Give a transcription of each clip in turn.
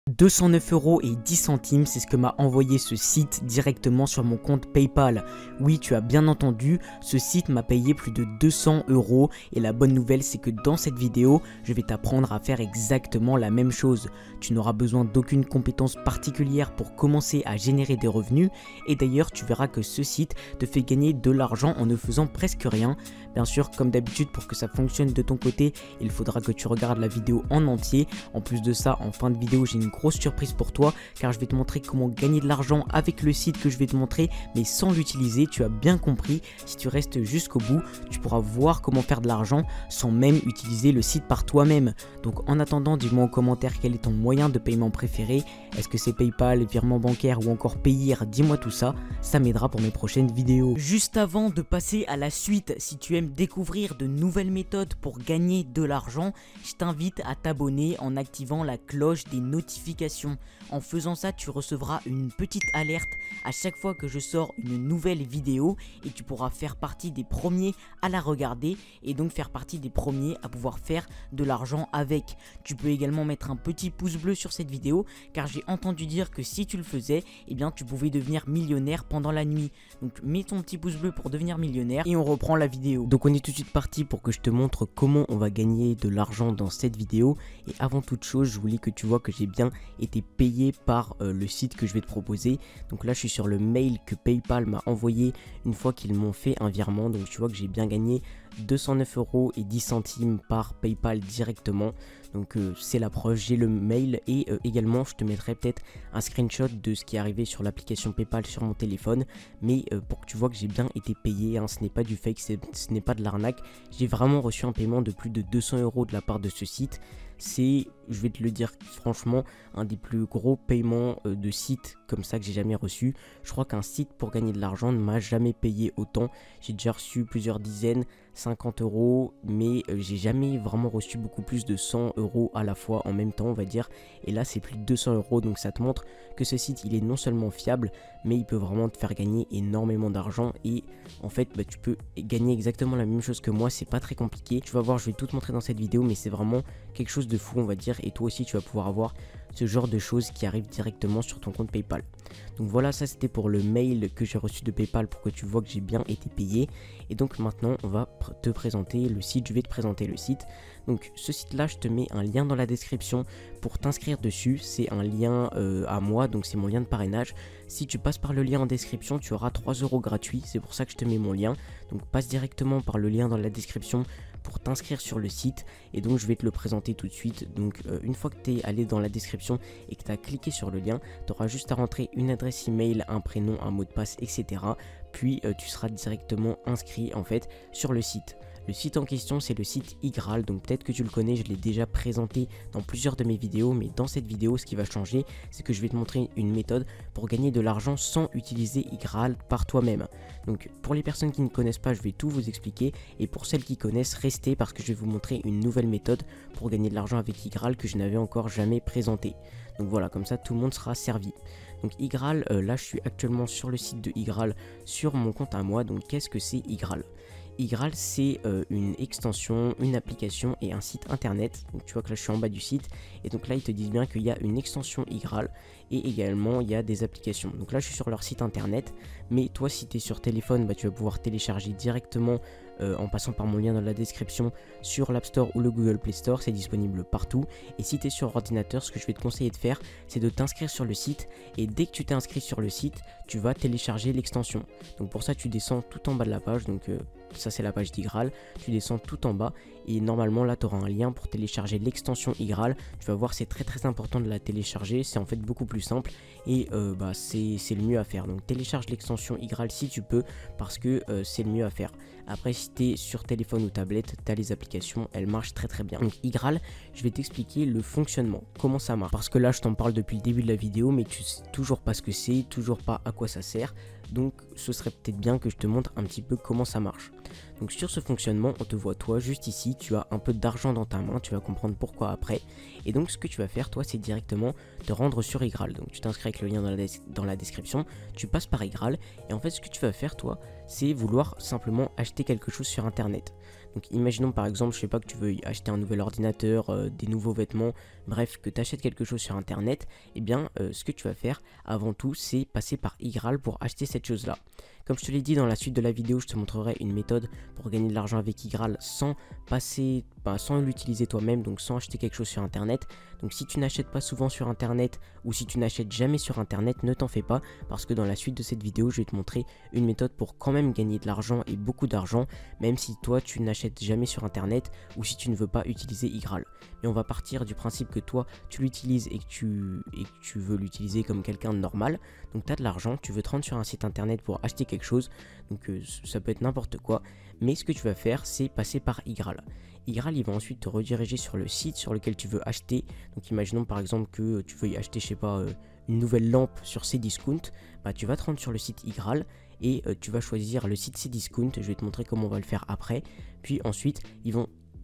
209,10 €, c'est ce que m'a envoyé ce site directement sur mon compte PayPal. Oui, tu as bien entendu, ce site m'a payé plus de 200 € et la bonne nouvelle c'est que dans cette vidéo, je vais t'apprendre à faire exactement la même chose. Tu n'auras besoin d'aucune compétence particulière pour commencer à générer des revenus et d'ailleurs tu verras que ce site te fait gagner de l'argent en ne faisant presque rien. Bien sûr, comme d'habitude, pour que ça fonctionne de ton côté, il faudra que tu regardes la vidéo en entier. En plus de ça, en fin de vidéo, j'ai une grosse surprise pour toi car je vais te montrer comment gagner de l'argent avec le site que je vais te montrer mais sans l'utiliser. Tu as bien compris, si tu restes jusqu'au bout, tu pourras voir comment faire de l'argent sans même utiliser le site par toi-même. Donc en attendant, dis-moi en commentaire quel est ton moyen de paiement préféré. Est-ce que c'est PayPal, virement bancaire ou encore Payeer? Dis-moi tout ça, ça m'aidera pour mes prochaines vidéos. Juste avant de passer à la suite, si tu aimes découvrir de nouvelles méthodes pour gagner de l'argent, je t'invite à t'abonner en activant la cloche des notifications. En faisant ça, tu recevras une petite alerte à chaque fois que je sors une nouvelle vidéo et tu pourras faire partie des premiers à la regarder et donc faire partie des premiers à pouvoir faire de l'argent avec. Tu peux également mettre un petit pouce bleu sur cette vidéo car j'ai entendu dire que si tu le faisais, eh bien tu pouvais devenir millionnaire pendant la nuit. Donc mets ton petit pouce bleu pour devenir millionnaire et on reprend la vidéo. Donc on est tout de suite parti pour que je te montre comment on va gagner de l'argent dans cette vidéo. Et avant toute chose, je voulais que tu vois que j'ai bien été payé par le site que je vais te proposer. Donc là je suis sur le mail que PayPal m'a envoyé une fois qu'ils m'ont fait un virement. Donc tu vois que j'ai bien gagné 209,10 € par PayPal directement. Donc c'est la preuve, j'ai le mail et également je te mettrai peut-être un screenshot de ce qui est arrivé sur l'application PayPal sur mon téléphone. Mais pour que tu vois que j'ai bien été payé, hein, ce n'est pas du fake, ce n'est pas de l'arnaque. J'ai vraiment reçu un paiement de plus de 200 € de la part de ce site. C'est, je vais te le dire franchement, un des plus gros paiements de site comme ça que j'ai jamais reçu. Je crois qu'un site pour gagner de l'argent ne m'a jamais payé autant. J'ai déjà reçu plusieurs dizaines, 50 €, mais j'ai jamais vraiment reçu beaucoup plus de 100 € à la fois en même temps, on va dire. Et là c'est plus de 200 €, donc ça te montre que ce site il est non seulement fiable, mais il peut vraiment te faire gagner énormément d'argent. Et en fait tu peux gagner exactement la même chose que moi, c'est pas très compliqué. Tu vas voir, je vais tout te montrer dans cette vidéo, mais c'est vraiment quelque chose de fou on va dire, et toi aussi tu vas pouvoir avoir ce genre de choses qui arrivent directement sur ton compte PayPal. Donc voilà, ça c'était pour le mail que j'ai reçu de PayPal pour que tu vois que j'ai bien été payé. Et donc maintenant on va te présenter le site, je vais te présenter le site. Donc ce site là, je te mets un lien dans la description pour t'inscrire dessus. C'est un lien à moi, donc c'est mon lien de parrainage. Si tu passes par le lien en description, tu auras 3 € gratuits, c'est pour ça que je te mets mon lien. Donc passe directement par le lien dans la description pour t'inscrire sur le site et donc je vais te le présenter tout de suite. Donc une fois que tu es allé dans la description et que tu as cliqué sur le lien, tu auras juste à rentrer une adresse email, un prénom, un mot de passe, etc. Puis tu seras directement inscrit en fait sur le site. Le site en question c'est le site Igral, donc peut-être que tu le connais, je l'ai déjà présenté dans plusieurs de mes vidéos, mais dans cette vidéo ce qui va changer c'est que je vais te montrer une méthode pour gagner de l'argent sans utiliser Igral par toi-même. Donc pour les personnes qui ne connaissent pas, je vais tout vous expliquer, et pour celles qui connaissent, restez parce que je vais vous montrer une nouvelle méthode pour gagner de l'argent avec Igral que je n'avais encore jamais présentée. Donc voilà, comme ça tout le monde sera servi. Donc Igral, là je suis actuellement sur le site de Igral sur mon compte à moi. Donc qu'est-ce que c'est Igral ? Igral c'est une extension, une application et un site internet. Donc tu vois que là je suis en bas du site et donc là ils te disent bien qu'il y a une extension Igral et également il y a des applications. Donc là je suis sur leur site internet, mais toi si tu es sur téléphone, tu vas pouvoir télécharger directement en passant par mon lien dans la description sur l'App Store ou le Google Play Store, c'est disponible partout. Et si tu es sur ordinateur, ce que je vais te conseiller de faire, c'est de t'inscrire sur le site et dès que tu t'es inscrit sur le site, tu vas télécharger l'extension. Donc pour ça tu descends tout en bas de la page, donc ça c'est la page d'Igral, tu descends tout en bas et normalement là tu auras un lien pour télécharger l'extension Igral. Tu vas voir, c'est très important de la télécharger, c'est en fait beaucoup plus simple et c'est le mieux à faire. Donc télécharge l'extension Igral si tu peux parce que c'est le mieux à faire. Après si tu es sur téléphone ou tablette, tu as les applications, elles marchent très bien. Donc Igral, je vais t'expliquer le fonctionnement, comment ça marche. Parce que là je t'en parle depuis le début de la vidéo mais tu sais toujours pas ce que c'est, toujours pas à quoi ça sert. Donc ce serait peut-être bien que je te montre un petit peu comment ça marche. Donc sur ce fonctionnement, on te voit toi juste ici, tu as un peu d'argent dans ta main, tu vas comprendre pourquoi après. Et donc ce que tu vas faire toi, c'est directement te rendre sur Igral. Donc tu t'inscris avec le lien dans la description, tu passes par Igral et en fait ce que tu vas faire toi, c'est vouloir simplement acheter quelque chose sur internet. Donc imaginons par exemple, je sais pas, que tu veux acheter un nouvel ordinateur, des nouveaux vêtements, bref, que tu achètes quelque chose sur internet, et bien ce que tu vas faire avant tout, c'est passer par Igral pour acheter cette chose là. Comme je te l'ai dit dans la suite de la vidéo, je te montrerai une méthode pour gagner de l'argent avec Igral sans sans l'utiliser toi-même, donc sans acheter quelque chose sur internet. Donc si tu n'achètes pas souvent sur internet ou si tu n'achètes jamais sur internet, ne t'en fais pas, parce que dans la suite de cette vidéo, je vais te montrer une méthode pour quand même gagner de l'argent et beaucoup d'argent, même si toi tu n'achètes jamais sur internet ou si tu ne veux pas utiliser Igral. Mais on va partir du principe que toi tu l'utilises et que tu veux l'utiliser comme quelqu'un de normal. Donc tu as de l'argent, tu veux te rendre sur un site internet pour acheter quelque chose, donc ça peut être n'importe quoi, mais ce que tu vas faire, c'est passer par Igral. Igral, il va ensuite te rediriger sur le site sur lequel tu veux acheter. Donc imaginons par exemple que tu veux y acheter, je sais pas, une nouvelle lampe sur Cdiscount, bah tu vas te rendre sur le site Igral et tu vas choisir le site Cdiscount. Je vais te montrer comment on va le faire après. Puis ensuite,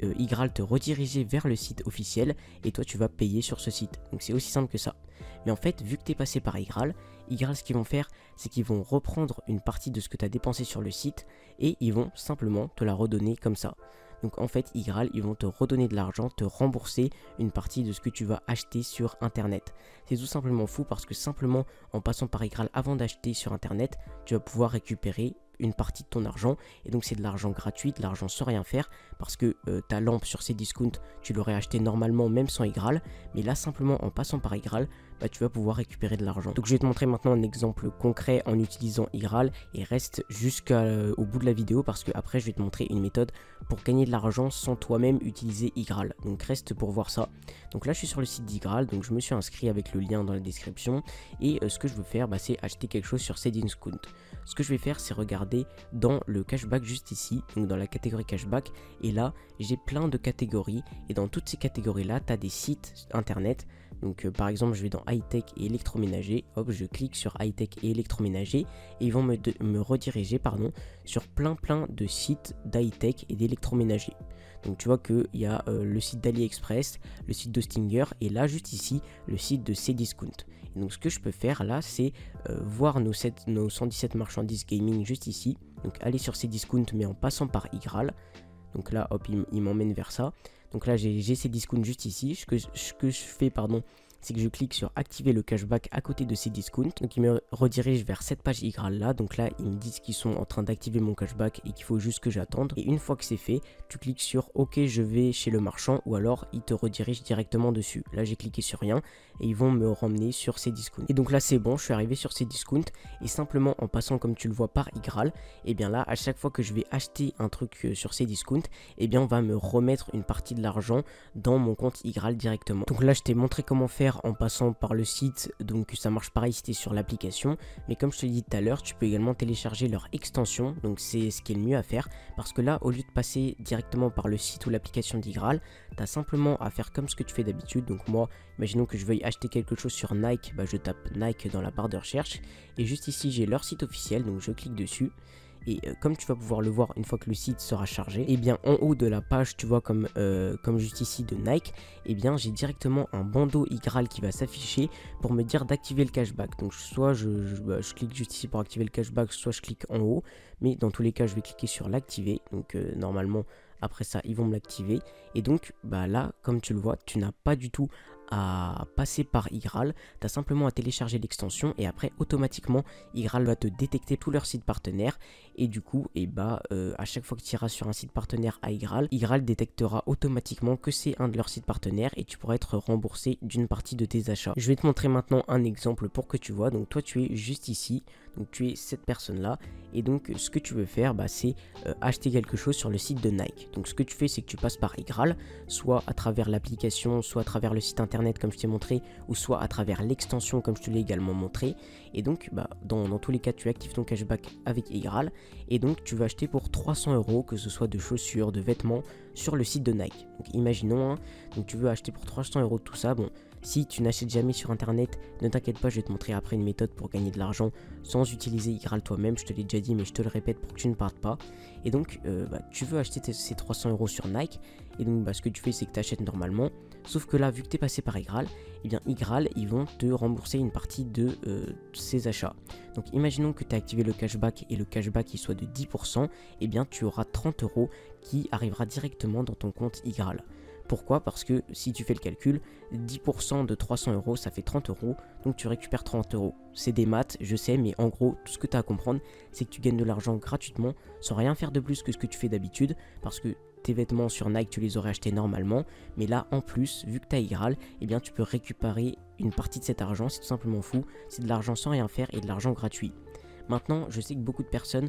Igral te rediriger vers le site officiel et toi tu vas payer sur ce site. Donc c'est aussi simple que ça. Mais en fait, vu que tu es passé par Igral, ce qu'ils vont faire, c'est qu'ils vont reprendre une partie de ce que tu as dépensé sur le site et ils vont simplement te la redonner comme ça. Donc en fait, Igral, ils vont te redonner de l'argent, te rembourser une partie de ce que tu vas acheter sur internet. C'est tout simplement fou parce que simplement en passant par Igral avant d'acheter sur internet, tu vas pouvoir récupérer une partie de ton argent et donc c'est de l'argent gratuit, de l'argent sans rien faire parce que ta lampe sur Cdiscount tu l'aurais acheté normalement même sans Igral, mais là simplement en passant par Igral, bah, tu vas pouvoir récupérer de l'argent. Donc je vais te montrer maintenant un exemple concret en utilisant Igral et reste jusqu'au bout de la vidéo parce que après je vais te montrer une méthode pour gagner de l'argent sans toi-même utiliser Igral. Donc reste pour voir ça. Donc là je suis sur le site d'Igral, donc je me suis inscrit avec le lien dans la description et ce que je veux faire, bah, c'est acheter quelque chose sur Cdiscount. Ce que je vais faire, c'est regarder dans le cashback juste ici, donc dans la catégorie cashback, et là j'ai plein de catégories et dans toutes ces catégories là tu as des sites internet. Donc par exemple je vais dans high-tech et électroménager, hop je clique sur high-tech et électroménager et ils vont me rediriger sur plein de sites d'high-tech et d'électroménager. Donc tu vois qu'il y a le site d'AliExpress, le site de Stinger et là juste ici le site de Cdiscount. Et donc ce que je peux faire là c'est voir nos 117 marchandises gaming juste ici. Donc aller sur Cdiscount mais en passant par Igral. Donc là hop il m'emmène vers ça. Donc là j'ai Cdiscount juste ici. Ce que je fais c'est que je clique sur activer le cashback à côté de Cdiscount. Donc il me redirige vers cette page Igral là. Donc là ils me disent qu'ils sont en train d'activer mon cashback et qu'il faut juste que j'attende. Et une fois que c'est fait, tu cliques sur OK je vais chez le marchand ou alors il te redirige directement dessus. Là j'ai cliqué sur rien et ils vont me ramener sur Cdiscount. Et donc là c'est bon, je suis arrivé sur Cdiscount et simplement en passant comme tu le vois par Igral, et bien là à chaque fois que je vais acheter un truc sur Cdiscount, et bien on va me remettre une partie de l'argent dans mon compte Igral directement. Donc là je t'ai montré comment faire en passant par le site, donc ça marche pareil si tu es sur l'application, mais comme je te l'ai dit tout à l'heure, tu peux également télécharger leur extension, donc c'est ce qui est le mieux à faire, parce que là au lieu de passer directement par le site ou l'application d'Igral, tu as simplement à faire comme ce que tu fais d'habitude. Donc moi, imaginons que je veuille acheter quelque chose sur Nike, bah je tape Nike dans la barre de recherche, et juste ici j'ai leur site officiel, donc je clique dessus. Et comme tu vas pouvoir le voir une fois que le site sera chargé, et bien en haut de la page, tu vois comme juste ici de Nike, et bien j'ai directement un bandeau Igral qui va s'afficher pour me dire d'activer le cashback. Donc soit je clique juste ici pour activer le cashback, soit je clique en haut, mais dans tous les cas je vais cliquer sur l'activer. Donc normalement après ça ils vont me l'activer. Et donc bah là comme tu le vois, tu n'as pas du tout à passer par Igral, tu as simplement à télécharger l'extension et après automatiquement Igral va te détecter tous leurs sites partenaires et du coup à chaque fois que tu iras sur un site partenaire à Igral détectera automatiquement que c'est un de leurs sites partenaires et tu pourras être remboursé d'une partie de tes achats. Je vais te montrer maintenant un exemple pour que tu vois. Donc toi tu es juste ici, donc tu es cette personne là et donc ce que tu veux faire c'est acheter quelque chose sur le site de Nike. Donc ce que tu fais c'est que tu passes par Igral, soit à travers l'application, soit à travers le site internet comme je t'ai montré, ou soit à travers l'extension comme je te l'ai également montré. Et donc dans tous les cas tu actives ton cashback avec Igral et donc tu vas acheter pour 300 €, que ce soit de chaussures, de vêtements sur le site de Nike. Donc imaginons donc tu veux acheter pour 300 € tout ça. Bon, Si tu n'achètes jamais sur internet, ne t'inquiète pas, je vais te montrer après une méthode pour gagner de l'argent sans utiliser Igral toi-même. Je te l'ai déjà dit mais je te le répète pour que tu ne partes pas. Et donc tu veux acheter ces 300 € sur Nike. Et donc ce que tu fais c'est que tu achètes normalement. Sauf que là vu que tu es passé par Igral, et bien Igral ils vont te rembourser une partie de ces achats. Donc imaginons que tu as activé le cashback et le cashback il soit de 10%, et bien tu auras 30 € qui arrivera directement dans ton compte Igral. Pourquoi? Parce que si tu fais le calcul, 10% de 300 € ça fait 30 €, donc tu récupères 30 €. C'est des maths, je sais, mais en gros, tout ce que tu as à comprendre, c'est que tu gagnes de l'argent gratuitement, sans rien faire de plus que ce que tu fais d'habitude, parce que tes vêtements sur Nike, tu les aurais achetés normalement, mais là, en plus, vu que tu as Igral, eh bien, tu peux récupérer une partie de cet argent, c'est tout simplement fou, c'est de l'argent sans rien faire et de l'argent gratuit. Maintenant, je sais que beaucoup de personnes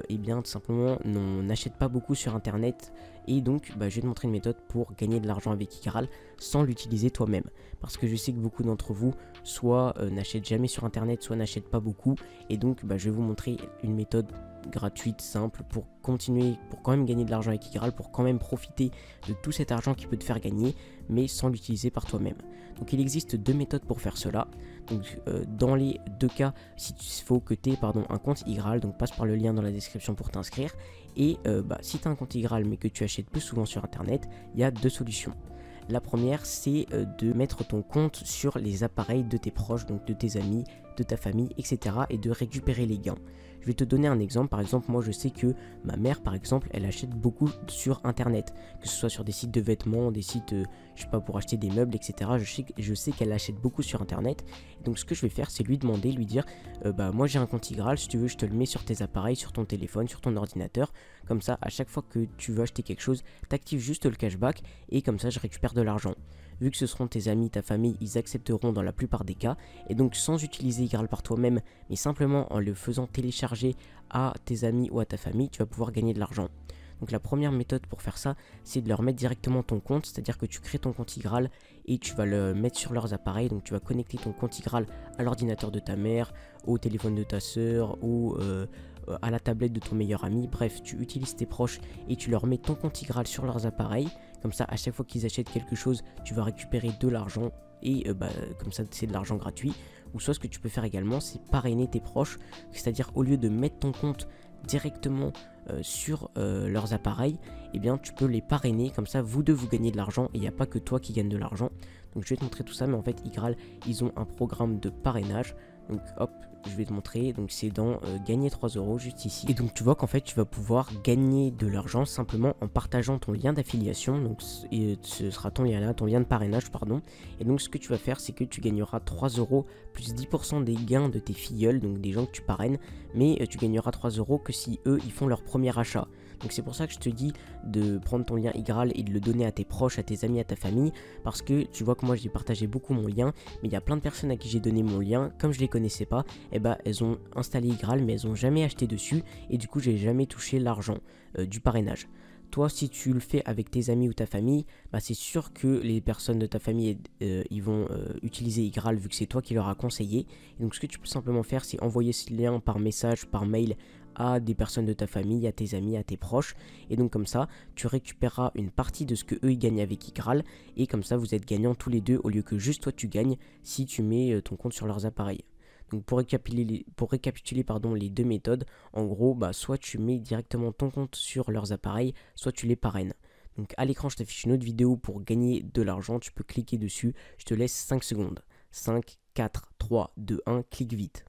eh bien tout simplement n'achètent pas beaucoup sur internet et donc je vais te montrer une méthode pour gagner de l'argent avec Igral sans l'utiliser toi-même, parce que je sais que beaucoup d'entre vous soit n'achètent jamais sur internet, soit n'achètent pas beaucoup, et donc je vais vous montrer une méthode gratuite, simple, pour continuer, pour quand même gagner de l'argent avec Igral, pour quand même profiter de tout cet argent qui peut te faire gagner, mais sans l'utiliser par toi-même. Donc il existe deux méthodes pour faire cela. Donc dans les deux cas, il faut que tu aies un compte Igral, donc passe par le lien dans la description pour t'inscrire. Et si tu as un compte Igral mais que tu achètes plus souvent sur internet, il y a deux solutions. La première, c'est de mettre ton compte sur les appareils de tes proches, donc de tes amis, de ta famille, etc. et de récupérer les gains. Je vais te donner un exemple. Par exemple, moi je sais que ma mère, par exemple, elle achète beaucoup sur internet, que ce soit sur des sites de vêtements, des sites, je sais pas, pour acheter des meubles, etc. Je sais qu'elle achète beaucoup sur internet. Donc ce que je vais faire, c'est lui demander, lui dire, moi j'ai un compte Igral, si tu veux, je te le mets sur tes appareils, sur ton téléphone, sur ton ordinateur. Comme ça, à chaque fois que tu veux acheter quelque chose, tu actives juste le cashback et comme ça, je récupère de l'argent. Vu que ce seront tes amis, ta famille, ils accepteront dans la plupart des cas. Et donc sans utiliser Igral par toi-même, mais simplement en le faisant télécharger à tes amis ou à ta famille, tu vas pouvoir gagner de l'argent. Donc la première méthode pour faire ça, c'est de leur mettre directement ton compte, c'est-à-dire que tu crées ton compte Igral et tu vas le mettre sur leurs appareils. Donc tu vas connecter ton compte Igral à l'ordinateur de ta mère, au téléphone de ta soeur ou à la tablette de ton meilleur ami. Bref, tu utilises tes proches et tu leur mets ton compte Igral sur leurs appareils. Comme ça, à chaque fois qu'ils achètent quelque chose, tu vas récupérer de l'argent et comme ça, c'est de l'argent gratuit. Ou soit ce que tu peux faire également, c'est parrainer tes proches, c'est-à-dire au lieu de mettre ton compte directement sur leurs appareils, eh bien tu peux les parrainer, comme ça vous deux vous gagnez de l'argent et il n'y a pas que toi qui gagne de l'argent. Donc je vais te montrer tout ça, mais en fait Igral ils ont un programme de parrainage. Donc hop, je vais te montrer, donc c'est dans gagner 3 € juste ici. Et donc tu vois qu'en fait tu vas pouvoir gagner de l'argent simplement en partageant ton lien d'affiliation. Donc ce sera ton lien de parrainage pardon. Et donc ce que tu vas faire, c'est que tu gagneras 3 € plus 10% des gains de tes filleuls, donc des gens que tu parraines. Mais tu gagneras 3 € que si eux ils font leur premier achat. Donc c'est pour ça que je te dis de prendre ton lien Igral et de le donner à tes proches, à tes amis, à ta famille, parce que tu vois que moi j'ai partagé beaucoup mon lien, mais il y a plein de personnes à qui j'ai donné mon lien, comme je les connaissais pas, et elles ont installé Igral mais elles ont jamais acheté dessus et du coup j'ai jamais touché l'argent du parrainage. Toi, si tu le fais avec tes amis ou ta famille, c'est sûr que les personnes de ta famille ils vont utiliser Igral vu que c'est toi qui leur as conseillé. Et donc ce que tu peux simplement faire, c'est envoyer ce lien par message, par mail à des personnes de ta famille, à tes amis, à tes proches. Et donc comme ça, tu récupéreras une partie de ce que eux ils gagnent avec Igral. Et comme ça, vous êtes gagnants tous les deux au lieu que juste toi tu gagnes si tu mets ton compte sur leurs appareils. Donc pour récapituler les deux méthodes, en gros, soit tu mets directement ton compte sur leurs appareils, soit tu les parraines. Donc à l'écran, je t'affiche une autre vidéo pour gagner de l'argent, tu peux cliquer dessus, je te laisse 5 secondes. 5, 4, 3, 2, 1, clique vite.